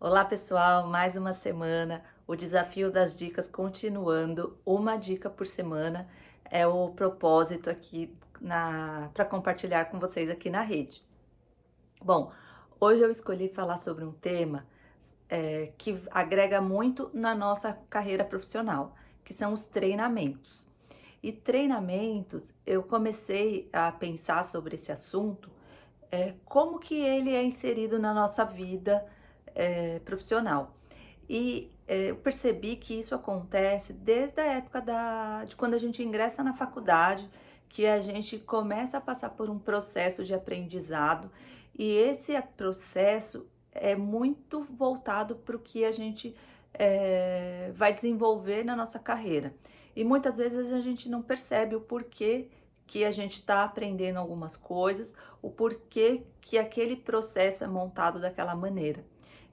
Olá pessoal, mais uma semana, o desafio das dicas continuando, uma dica por semana é o propósito aqui para compartilhar com vocês aqui na rede. Bom, hoje eu escolhi falar sobre um tema que agrega muito na nossa carreira profissional, que são os treinamentos. E treinamentos, eu comecei a pensar sobre esse assunto, como que ele é inserido na nossa vida profissional. Eu percebi que isso acontece desde a época de quando a gente ingressa na faculdade, que a gente começa a passar por um processo de aprendizado, e esse processo é muito voltado para o que a gente vai desenvolver na nossa carreira. E muitas vezes a gente não percebe o porquê que a gente está aprendendo algumas coisas, o porquê que aquele processo é montado daquela maneira.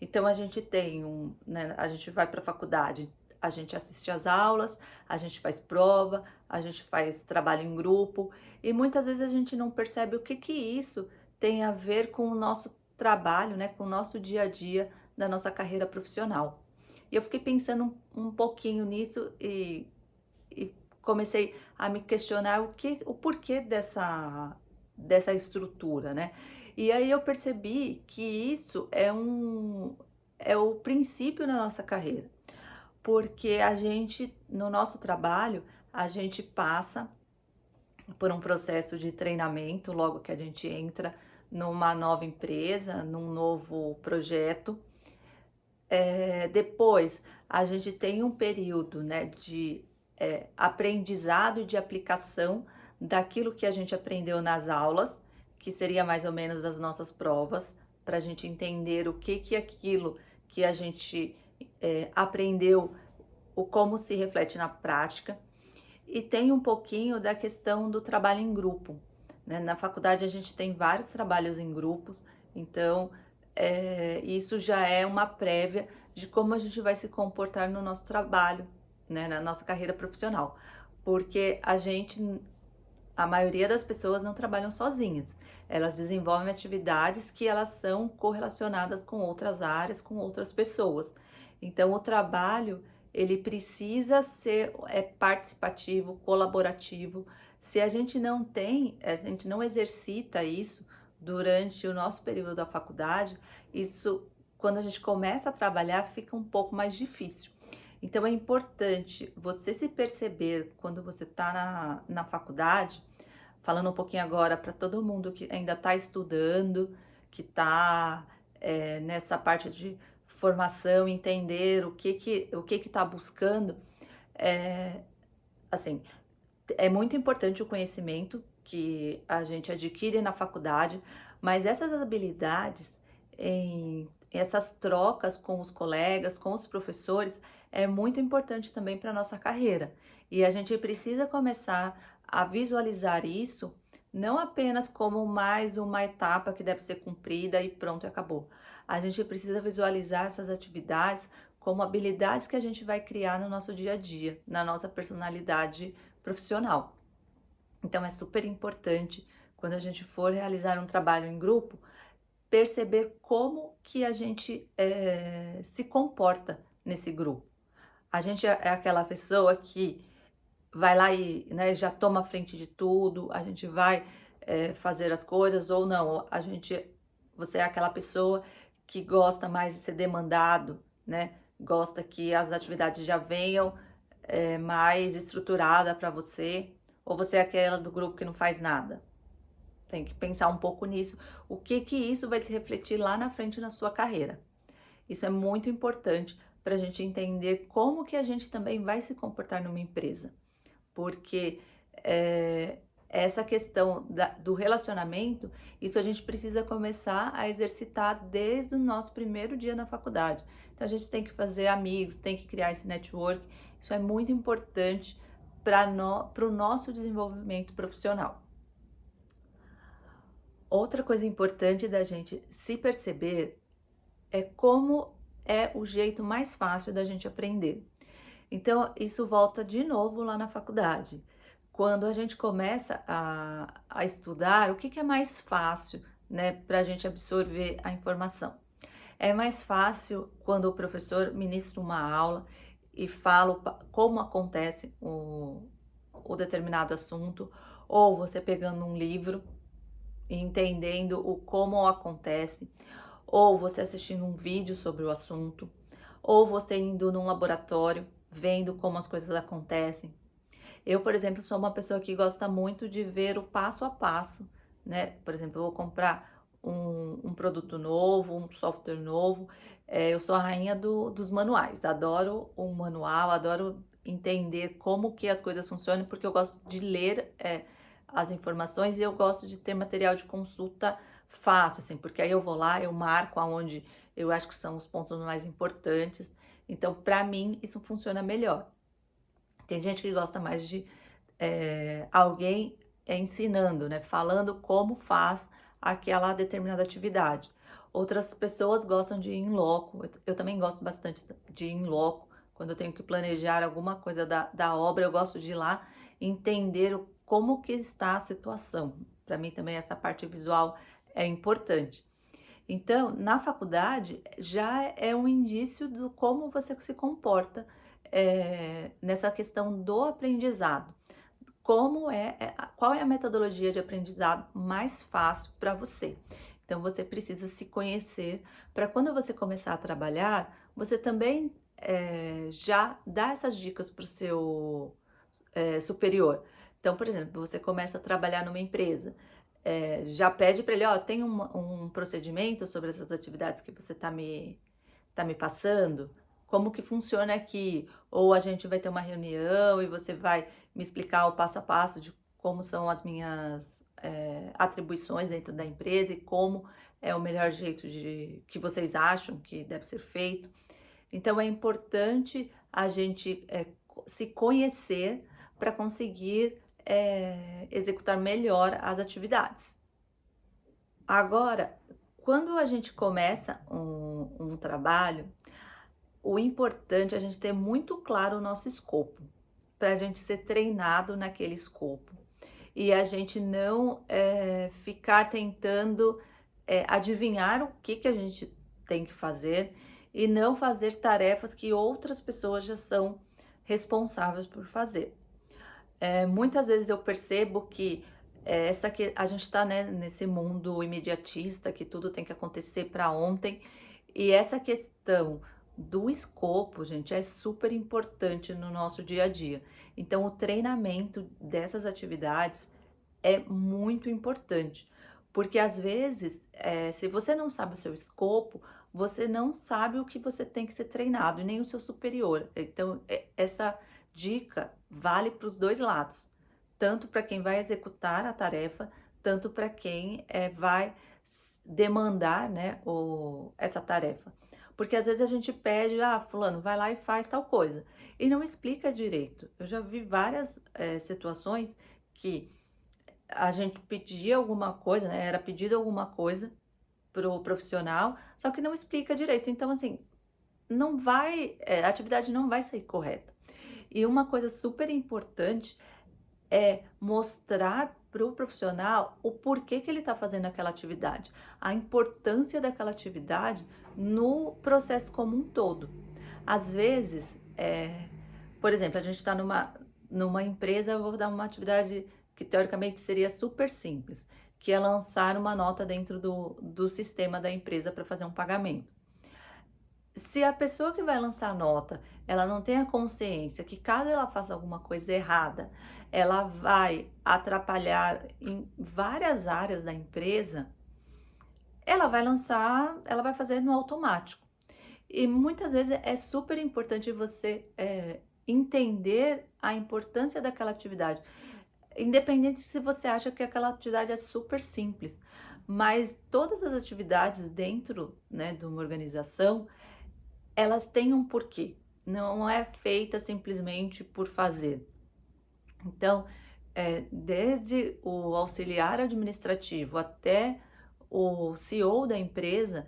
Então a gente tem né, a gente vai para a faculdade, a gente assiste às aulas, a gente faz prova, a gente faz trabalho em grupo e muitas vezes a gente não percebe o que que isso tem a ver com o nosso trabalho, né, com o nosso dia a dia da nossa carreira profissional. E eu fiquei pensando um pouquinho nisso e comecei a me questionar o porquê dessa estrutura, né? E aí eu percebi que isso é o princípio da nossa carreira, porque a gente, no nosso trabalho, a gente passa por um processo de treinamento logo que a gente entra numa nova empresa, num novo projeto. Depois a gente tem um período, né, de aprendizado e de aplicação daquilo que a gente aprendeu nas aulas, que seria mais ou menos as nossas provas, para a gente entender o que que aquilo que a gente aprendeu, o como se reflete na prática. E tem um pouquinho da questão do trabalho em grupo, né? Na faculdade a gente tem vários trabalhos em grupos, então isso já é uma prévia de como a gente vai se comportar no nosso trabalho, né? Na nossa carreira profissional. Porque a maioria das pessoas não trabalham sozinhas. Elas desenvolvem atividades que elas são correlacionadas com outras áreas, com outras pessoas. Então, o trabalho, ele precisa ser participativo, colaborativo. Se a gente não tem, a gente não exercita isso durante o nosso período da faculdade, isso, quando a gente começa a trabalhar, fica um pouco mais difícil. Então é importante você se perceber quando você está na faculdade, falando um pouquinho agora para todo mundo que ainda está estudando, que está nessa parte de formação, entender o que está buscando. É, assim, é muito importante o conhecimento que a gente adquire na faculdade, mas essas habilidades, essas trocas com os colegas, com os professores, é muito importante também para a nossa carreira. E a gente precisa começar a visualizar isso não apenas como mais uma etapa que deve ser cumprida e pronto, acabou. A gente precisa visualizar essas atividades como habilidades que a gente vai criar no nosso dia a dia, na nossa personalidade profissional. Então é super importante quando a gente for realizar um trabalho em grupo, perceber como que a gente se comporta nesse grupo. A gente é aquela pessoa que vai lá e, né, já toma a frente de tudo, a gente vai fazer as coisas ou não, você é aquela pessoa que gosta mais de ser demandado, né? Gosta que as atividades já venham mais estruturada para você, ou você é aquela do grupo que não faz nada? Tem que pensar um pouco nisso, o que que isso vai se refletir lá na frente na sua carreira. Isso é muito importante para a gente entender como que a gente também vai se comportar numa empresa, porque essa questão do relacionamento, isso a gente precisa começar a exercitar desde o nosso primeiro dia na faculdade. Então a gente tem que fazer amigos, tem que criar esse network, isso é muito importante para o nosso desenvolvimento profissional. Outra coisa importante da gente se perceber é como é o jeito mais fácil da gente aprender. Então, isso volta de novo lá na faculdade. Quando a gente começa a estudar, o que que é mais fácil, né, para a gente absorver a informação? É mais fácil quando o professor ministra uma aula e fala como acontece o determinado assunto, ou você pegando um livro e entendendo o como acontece, ou você assistindo um vídeo sobre o assunto, ou você indo num laboratório, vendo como as coisas acontecem. Eu, por exemplo, sou uma pessoa que gosta muito de ver o passo a passo, né? Por exemplo, eu vou comprar um produto novo, um software novo. Eu sou a rainha dos manuais. Adoro um manual, adoro entender como que as coisas funcionam, porque eu gosto de ler as informações e eu gosto de ter material de consulta fácil, assim, porque aí eu vou lá, eu marco aonde eu acho que são os pontos mais importantes. Então, para mim, isso funciona melhor. Tem gente que gosta mais de alguém ensinando, né? Falando como faz aquela determinada atividade. Outras pessoas gostam de ir em loco. Eu também gosto bastante de ir em loco. Quando eu tenho que planejar alguma coisa da obra, eu gosto de ir lá entender como que está a situação. Para mim também essa parte visual é importante. Então, na faculdade já é um indício do como você se comporta nessa questão do aprendizado. Qual é a metodologia de aprendizado mais fácil para você? Então, você precisa se conhecer para quando você começar a trabalhar, você também já dá essas dicas para o seu superior. Então, por exemplo, você começa a trabalhar numa empresa, já pede para ele, ó, tem um procedimento sobre essas atividades que você tá me passando? Como que funciona aqui? Ou a gente vai ter uma reunião e você vai me explicar o passo a passo de como são as minhas atribuições dentro da empresa e como é o melhor jeito de que vocês acham que deve ser feito. Então é importante a gente se conhecer para conseguir executar melhor as atividades. Agora, quando a gente começa um trabalho, o importante é a gente ter muito claro o nosso escopo, para a gente ser treinado naquele escopo e a gente não ficar tentando adivinhar o que a gente tem que fazer e não fazer tarefas que outras pessoas já são responsáveis por fazer. Muitas vezes eu percebo que essa que a gente está, né, nesse mundo imediatista que tudo tem que acontecer para ontem e essa questão do escopo, gente, é super importante no nosso dia a dia. Então, o treinamento dessas atividades é muito importante, porque às vezes, se você não sabe o seu escopo, você não sabe o que você tem que ser treinado, e nem o seu superior. Então, essa dica vale para os dois lados, tanto para quem vai executar a tarefa, tanto para quem vai demandar, né, essa tarefa. Porque às vezes a gente pede, ah, fulano, vai lá e faz tal coisa, e não explica direito. Eu já vi várias situações que a gente pedia alguma coisa, né? Era pedido alguma coisa pro profissional, só que não explica direito. Então, assim, não vai, a atividade não vai sair correta. E uma coisa super importante é mostrar para o profissional o porquê que ele está fazendo aquela atividade, a importância daquela atividade no processo como um todo. Às vezes, por exemplo, a gente está numa empresa, eu vou dar uma atividade que teoricamente seria super simples, que é lançar uma nota dentro do sistema da empresa para fazer um pagamento. Se a pessoa que vai lançar a nota, ela não tem a consciência que caso ela faça alguma coisa errada, ela vai atrapalhar em várias áreas da empresa, ela vai lançar, ela vai fazer no automático. E muitas vezes é super importante você entender a importância daquela atividade, independente se você acha que aquela atividade é super simples, mas todas as atividades dentro, né, de uma organização, elas têm um porquê, não é feita simplesmente por fazer. Então, desde o auxiliar administrativo até o CEO da empresa,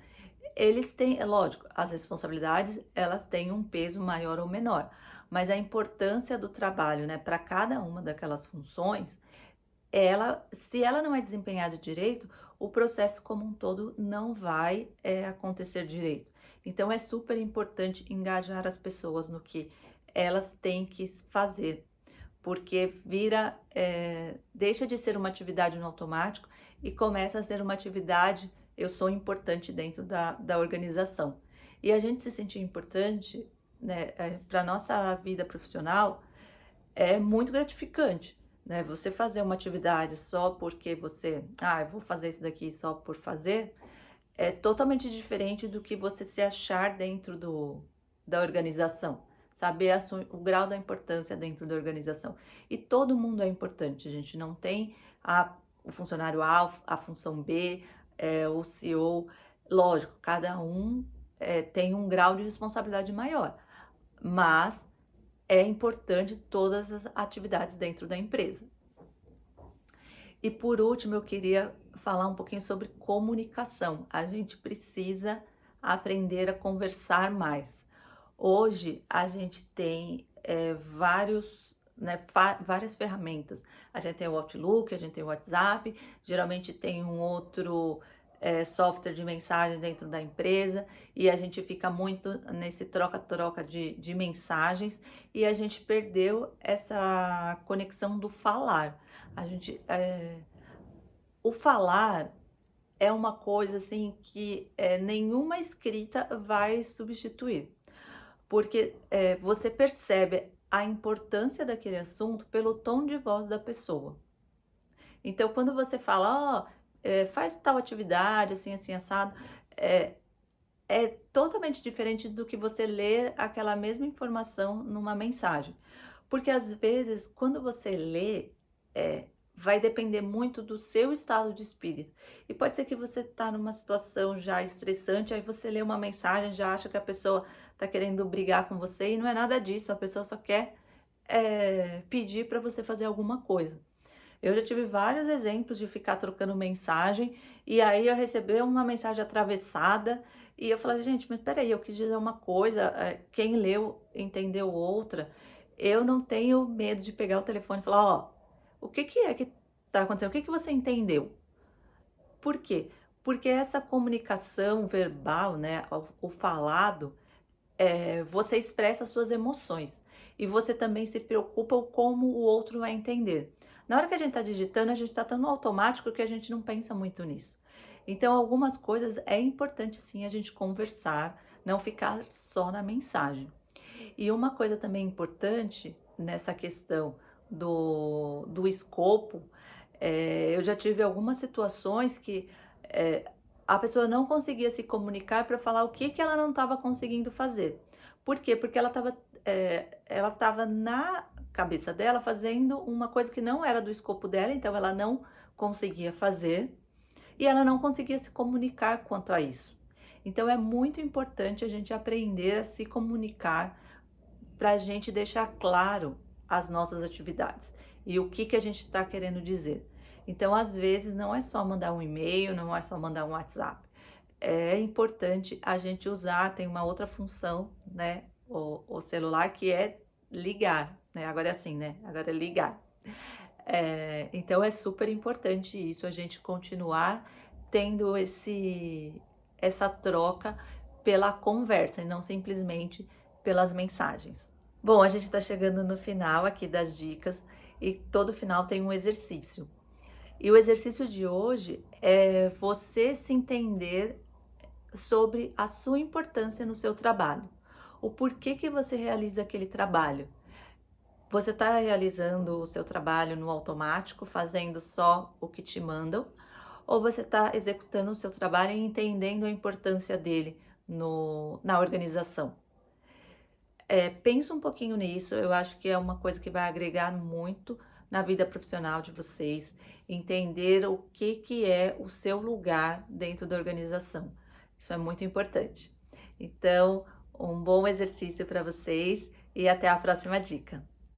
eles têm, é lógico, as responsabilidades, elas têm um peso maior ou menor, mas a importância do trabalho, né, para cada uma daquelas funções, se ela não é desempenhada direito, o processo como um todo não vai acontecer direito. Então é super importante engajar as pessoas no que elas têm que fazer, porque deixa de ser uma atividade no automático e começa a ser uma atividade, eu sou importante dentro da organização. E a gente se sentir importante, né, para a nossa vida profissional é muito gratificante, né? Você fazer uma atividade só porque eu vou fazer isso daqui só por fazer, é totalmente diferente do que você se achar dentro da organização, saber o grau da importância dentro da organização. E todo mundo é importante, a gente não tem o funcionário A, a função B, o CEO. Lógico, cada um tem um grau de responsabilidade maior, mas é importante todas as atividades dentro da empresa. E por último, eu queria falar um pouquinho sobre comunicação. A gente precisa aprender a conversar mais. Hoje a gente tem várias ferramentas. A gente tem o Outlook, a gente tem o WhatsApp, geralmente tem um outro software de mensagem dentro da empresa, e a gente fica muito nesse troca-troca de mensagens, e a gente perdeu essa conexão do falar. O falar é uma coisa assim que nenhuma escrita vai substituir, porque você percebe a importância daquele assunto pelo tom de voz da pessoa. Então, quando você fala, faz tal atividade, assim, assim, assado, é totalmente diferente do que você ler aquela mesma informação numa mensagem. Porque às vezes, quando você lê, vai depender muito do seu estado de espírito. E pode ser que você está numa situação já estressante, aí você lê uma mensagem, já acha que a pessoa está querendo brigar com você, e não é nada disso, a pessoa só quer pedir para você fazer alguma coisa. Eu já tive vários exemplos de ficar trocando mensagem, e aí eu recebi uma mensagem atravessada, e eu falei, gente, mas peraí, eu quis dizer uma coisa, quem leu entendeu outra. Eu não tenho medo de pegar o telefone e falar, ó, o que é que tá acontecendo? O que você entendeu? Por quê? Porque essa comunicação verbal, né, o falado, você expressa as suas emoções, e você também se preocupa com como o outro vai entender. Na hora que a gente está digitando, a gente está tão no automático que a gente não pensa muito nisso. Então, algumas coisas é importante sim a gente conversar, não ficar só na mensagem. E uma coisa também importante nessa questão do escopo, eu já tive algumas situações que a pessoa não conseguia se comunicar para falar o que ela não estava conseguindo fazer. Por quê? Porque ela estava na cabeça dela fazendo uma coisa que não era do escopo dela, então ela não conseguia fazer e ela não conseguia se comunicar quanto a isso. Então é muito importante a gente aprender a se comunicar para a gente deixar claro as nossas atividades e o que a gente está querendo dizer. Então, às vezes, não é só mandar um e-mail, não é só mandar um WhatsApp. É importante a gente usar, tem uma outra função, né? O celular, que é ligar, né? Agora é assim, né? Agora é ligar. Então, é super importante isso, a gente continuar tendo essa troca pela conversa e não simplesmente pelas mensagens. Bom, a gente está chegando no final aqui das dicas, e todo final tem um exercício. E o exercício de hoje é você se entender sobre a sua importância no seu trabalho. O porquê que você realiza aquele trabalho. Você está realizando o seu trabalho no automático, fazendo só o que te mandam? Ou você está executando o seu trabalho e entendendo a importância dele na organização? Pensa um pouquinho nisso, eu acho que é uma coisa que vai agregar muito na vida profissional de vocês, entender o que é o seu lugar dentro da organização. Isso é muito importante. Então, um bom exercício para vocês e até a próxima dica.